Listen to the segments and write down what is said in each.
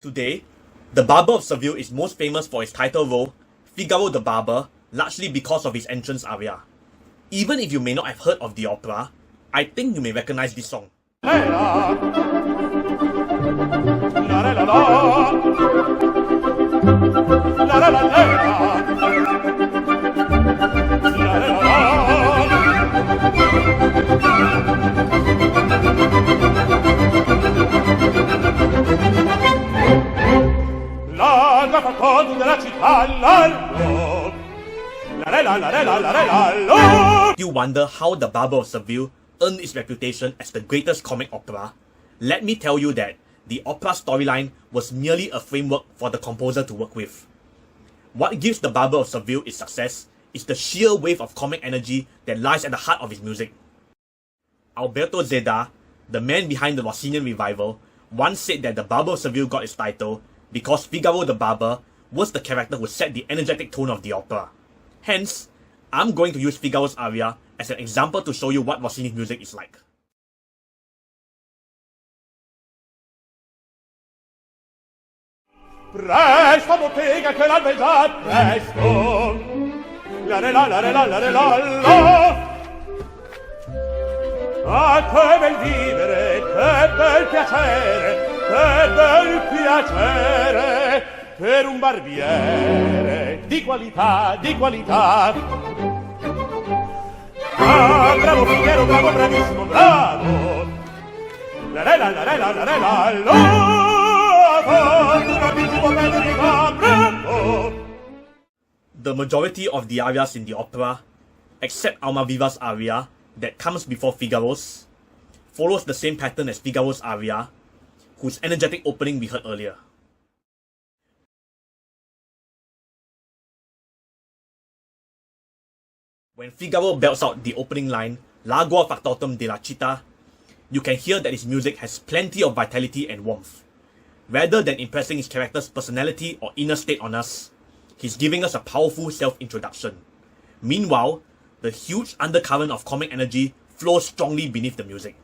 Today, the Barber of Seville is most famous for his title role, Figaro the Barber, largely because of his entrance aria. Even if you may not have heard of the opera, I think you may recognize this song. You wonder how the Barber of Seville earned its reputation as the greatest comic opera? Let me tell you that the opera storyline was merely a framework for the composer to work with. What gives the Barber of Seville its success is the sheer wave of comic energy that lies at the heart of his music. Alberto Zeda, the man behind the Rossini revival, once said that the Barber of Seville got its title because Figaro the Barber was the character who set the energetic tone of the opera. Hence, I'm going to use Figaro's aria as an example to show you what Rossini's music is like. Presto bottega che l'alba è già presto. La re la la re la la re la la. Ah, che bel vivere, che bel piacere per un barbiere di qualità, di qualità. Ah, bravo Figaro, bravo, bravissimo, bravo. La re la la re la la re la la. The majority of the arias in the opera, except Almaviva's aria that comes before Figaro's, follows the same pattern as Figaro's aria, whose energetic opening we heard earlier. When Figaro belts out the opening line, Largo factotum de la città, you can hear that his music has plenty of vitality and warmth. Rather than impressing his character's personality or inner state on us, he's giving us a powerful self-introduction. Meanwhile, the huge undercurrent of comic energy flows strongly beneath the music.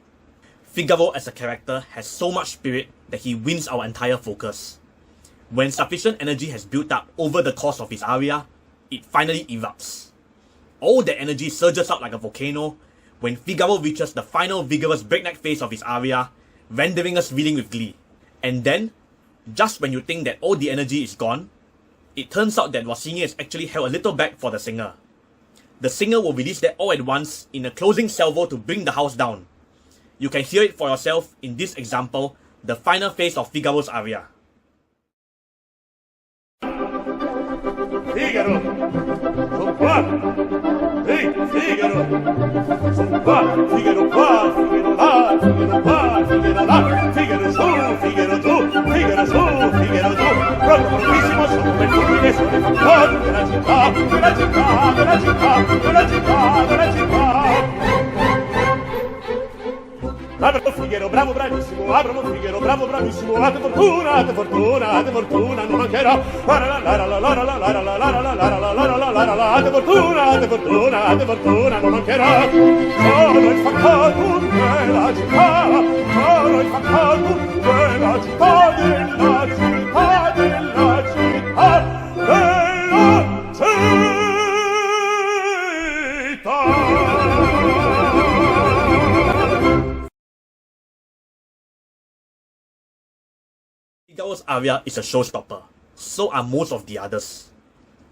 Figaro as a character has so much spirit that he wins our entire focus. When sufficient energy has built up over the course of his aria, it finally erupts. All that energy surges out like a volcano when Figaro reaches the final vigorous breakneck phase of his aria, rendering us reeling with glee. And then, just when you think that all the energy is gone, it turns out that Rossini has actually held a little back for the singer. The singer will release that all at once in a closing salvo to bring the house down. You can hear it for yourself in this example, the final phase of Figaro's aria. Figaro, sono qua. Ehi, Figaro, sono qua. Figaro qua, Figaro là, Figaro qua, Figaro là. Figaro su, Figaro giù, Figaro su, Figaro giù. Proprio bravissimo, sono per tutti, sono il fantasma della città, della città, della città, della città, della città. Bravo Figaro, bravo bravissimo, bravo Figaro, bravo bravissimo, ate fortuna, ate fortuna, ate fortuna, non mancherà. Ate fortuna, ate fortuna, ate fortuna, non mancherà. Sono il fantasma della città, sono il fantasma della città, della città, della città, della città. Figaro's aria is a showstopper, so are most of the others.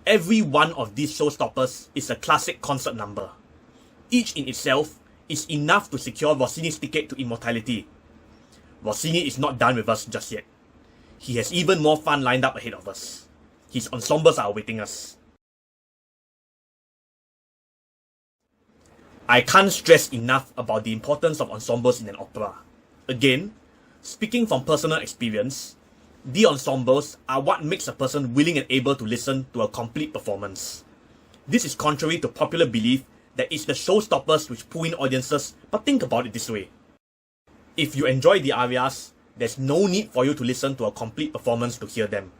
Every one of these showstoppers is a classic concert number. Each in itself is enough to secure Rossini's ticket to immortality. Rossini is not done with us just yet. He has even more fun lined up ahead of us. His ensembles are awaiting us. I can't stress enough about the importance of ensembles in an opera. Again, speaking from personal experience, the ensembles are what makes a person willing and able to listen to a complete performance. This is contrary to popular belief that it's the showstoppers which pull in audiences, but think about it this way. If you enjoy the arias, there's no need for you to listen to a complete performance to hear them.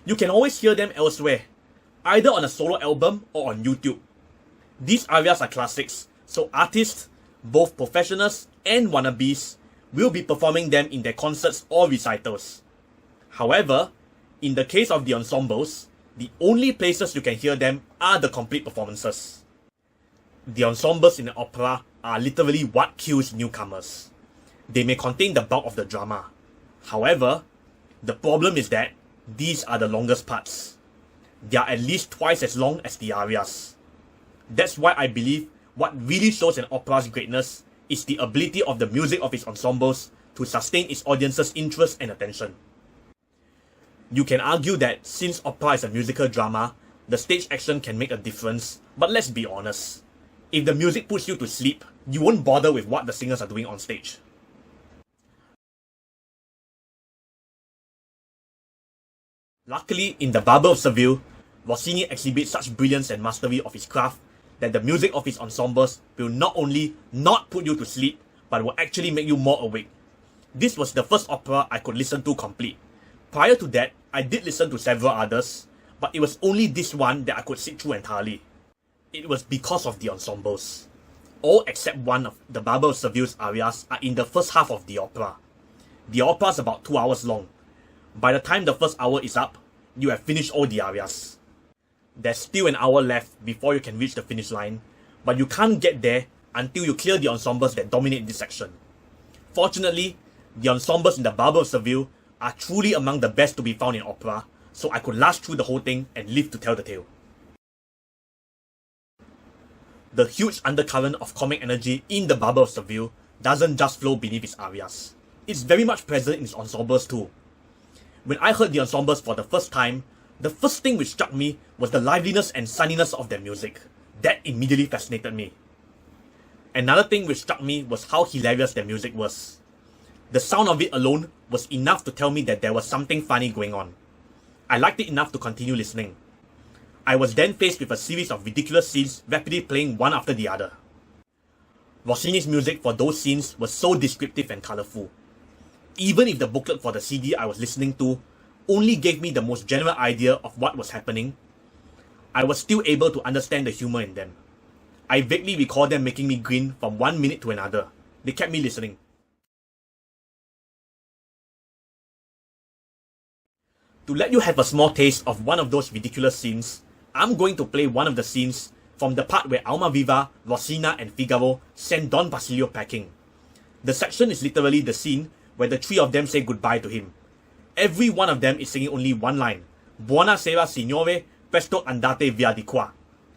You can always hear them elsewhere, either on a solo album or on YouTube. These arias are classics, so artists, both professionals and wannabes, will be performing them in their concerts or recitals. However, in the case of the ensembles, the only places you can hear them are the complete performances. The ensembles in an opera are literally what kills newcomers. They may contain the bulk of the drama. However, the problem is that these are the longest parts. They are at least twice as long as the arias. That's why I believe what really shows an opera's greatness is the ability of the music of its ensembles to sustain its audience's interest and attention. You can argue that since opera is a musical drama, the stage action can make a difference, but let's be honest. If the music puts you to sleep, you won't bother with what the singers are doing on stage. Luckily, in the Barber of Seville, Rossini exhibits such brilliance and mastery of his craft that the music of his ensembles will not only not put you to sleep, but will actually make you more awake. This was the first opera I could listen to complete. Prior to that, I did listen to several others, but it was only this one that I could sit through entirely. It was because of the ensembles. All except one of the Barber of Seville's arias are in the first half of the opera. The opera is about 2 hours long. By the time the first hour is up, you have finished all the arias. There's still an hour left before you can reach the finish line, but you can't get there until you clear the ensembles that dominate this section. Fortunately, the ensembles in the Barber of Seville are truly among the best to be found in opera, so I could last through the whole thing and live to tell the tale. The huge undercurrent of comic energy in the Barber of Seville doesn't just flow beneath its arias. It's very much present in its ensembles too. When I heard the ensembles for the first time, the first thing which struck me was the liveliness and sunniness of their music. That immediately fascinated me. Another thing which struck me was how hilarious their music was. The sound of it alone was enough to tell me that there was something funny going on. I liked it enough to continue listening. I was then faced with a series of ridiculous scenes rapidly playing one after the other. Rossini's music for those scenes was so descriptive and colourful. Even if the booklet for the CD I was listening to only gave me the most general idea of what was happening, I was still able to understand the humour in them. I vaguely recall them making me grin from one minute to another. They kept me listening. To let you have a small taste of one of those ridiculous scenes, I'm going to play one of the scenes from the part where Almaviva, Rosina and Figaro send Don Basilio packing. The section is literally the scene where the three of them say goodbye to him. Every one of them is singing only one line, Buona sera signore, presto andate via di qua,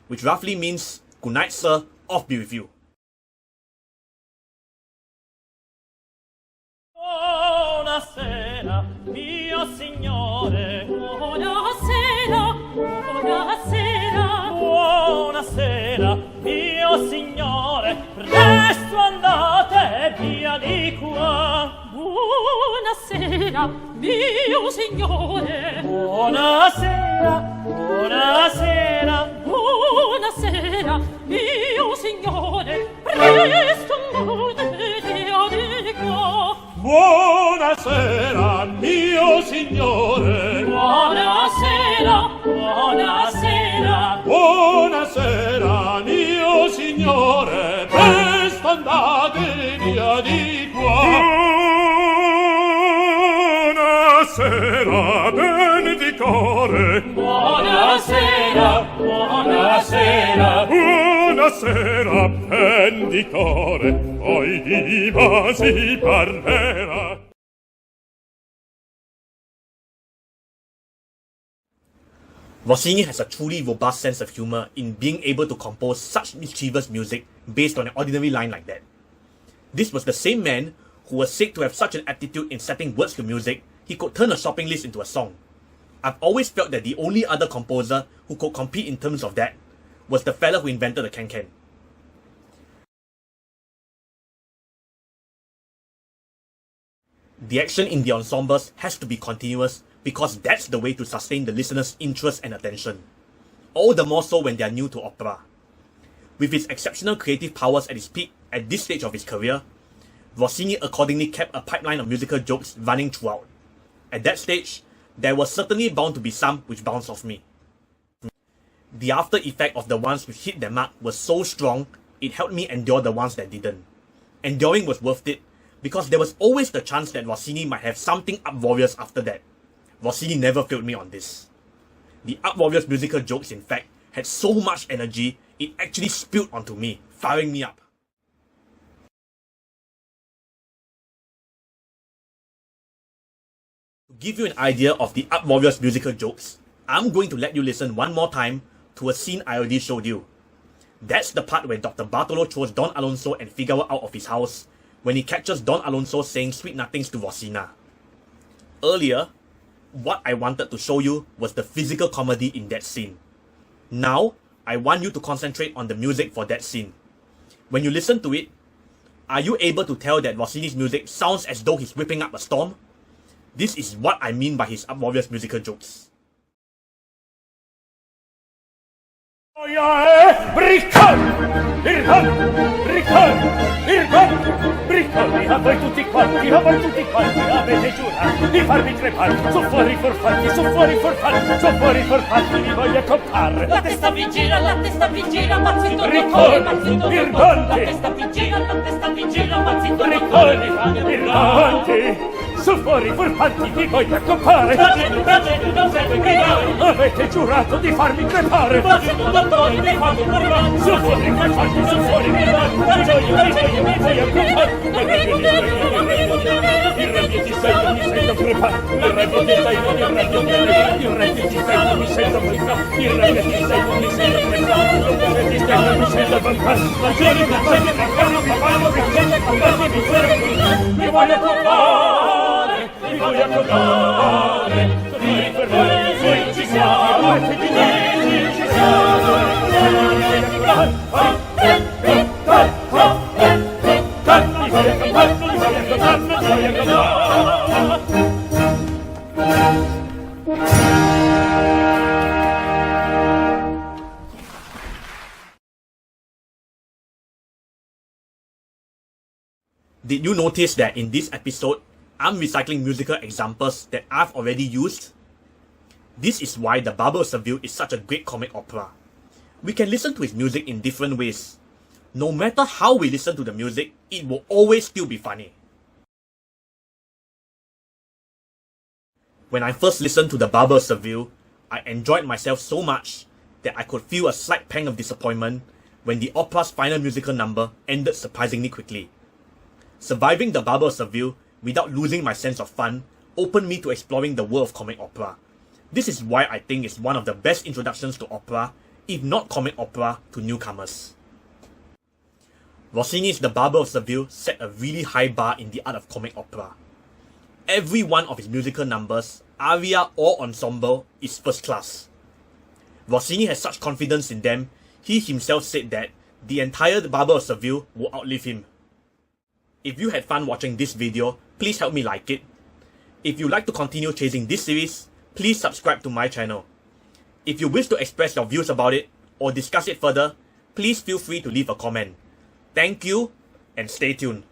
which roughly means, good night sir, off be with you. Buonasera, mio signore. Buonasera, buonasera. Buonasera, mio signore. Presto andate via di qua. Buonasera, mio signore. Buonasera, buonasera. Buonasera, mio signore. Presto andate via di qua. Buonasera, mio signore. Buonasera, buonasera. Buonasera, mio signore. Presto andate via di qua. Buonasera, ben di cuore. Buonasera, buonasera. Buonasera, ben di cuore. Poi di ma si parlerà. Rossini has a truly robust sense of humour in being able to compose such mischievous music based on an ordinary line like that. This was the same man who was said to have such an aptitude in setting words to music, he could turn a shopping list into a song. I've always felt that the only other composer who could compete in terms of that was the fella who invented the can-can. The action in the ensembles has to be continuous because that's the way to sustain the listener's interest and attention. All the more so when they are new to opera. With his exceptional creative powers at his peak at this stage of his career, Rossini accordingly kept a pipeline of musical jokes running throughout. At that stage, there was certainly bound to be some which bounced off me. The after effect of the ones which hit their mark was so strong, it helped me endure the ones that didn't. Enduring was worth it, because there was always the chance that Rossini might have something uproarious after that. Rossini never failed me on this. The uproarious musical jokes, in fact, had so much energy, it actually spilled onto me, firing me up. To give you an idea of the uproarious musical jokes, I'm going to let you listen one more time to a scene I already showed you. That's the part where Dr. Bartolo throws Don Alonso and Figaro out of his house when he catches Don Alonso saying sweet nothings to Rossina. Earlier, what I wanted to show you was the physical comedy in that scene. Now, I want you to concentrate on the music for that scene. When you listen to it, are you able to tell that Rossini's music sounds as though he's whipping up a storm? This is what I mean by his uproarious musical jokes. A voi tutti quanti, avete giurato di farmi crepare. Su fuori forfatti, vi voglio accopare. La testa vi gira, mazzito Riccone, mazzito Irgonte. La testa vi gira, mazzito Irgonte. Su fuori forfatti, vi voglio accopare. non serve gridare. Avete giurato di farmi crepare. Mazzito dottore, vi fate provare. Su fuori forfatti, vi voglio accopare. Il rabbio ti sento, mi sento crepare. Il rabbio ti sento, mi sento crepare. Il rabbio ti sento, mi sento crepare. Il rabbio ti sento, mi sento crepare. Mi voglio accopare. Mi voglio accopare. Ci siamo, ci siamo. Did you notice that in this episode, I'm recycling musical examples that I've already used? This is why The Barber of Seville is such a great comic opera. We can listen to his music in different ways. No matter how we listen to the music, it will always still be funny. When I first listened to The Barber of Seville, I enjoyed myself so much that I could feel a slight pang of disappointment when the opera's final musical number ended surprisingly quickly. Surviving The Barber of Seville without losing my sense of fun opened me to exploring the world of comic opera. This is why I think it's one of the best introductions to opera, if not comic opera, to newcomers. Rossini's The Barber of Seville set a really high bar in the art of comic opera. Every one of his musical numbers, aria or ensemble, is first class. Rossini has such confidence in them, he himself said that the entire The Barber of Seville will outlive him. If you had fun watching this video, please help me like it. If you'd like to continue chasing this series, please subscribe to my channel. If you wish to express your views about it or discuss it further, please feel free to leave a comment. Thank you and stay tuned.